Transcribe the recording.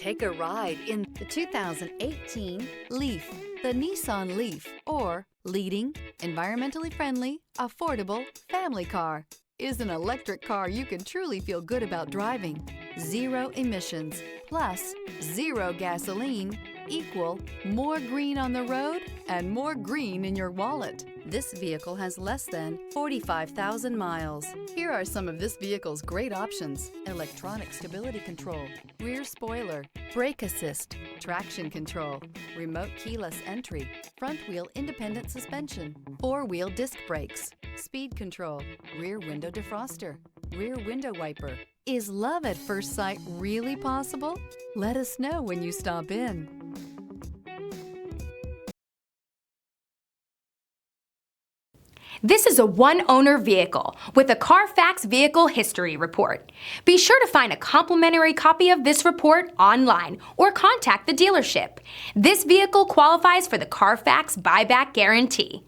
Take a ride in the 2018 Leaf. The Nissan Leaf, or leading, environmentally friendly, affordable family car, is an electric car you can truly feel good about driving. Zero emissions plus zero gasoline equal more green on the road and more green in your wallet. This vehicle has less than 45,000 miles. Here are some of this vehicle's great options: electronic stability control, rear spoiler, brake assist, traction control, remote keyless entry, front wheel independent suspension, four-wheel disc brakes, speed control, rear window defroster, rear window wiper. Is love at first sight really possible? Let us know when you stop in. This is a one-owner vehicle with a Carfax Vehicle History Report. Be sure to find a complimentary copy of this report online or contact the dealership. This vehicle qualifies for the Carfax Buyback Guarantee.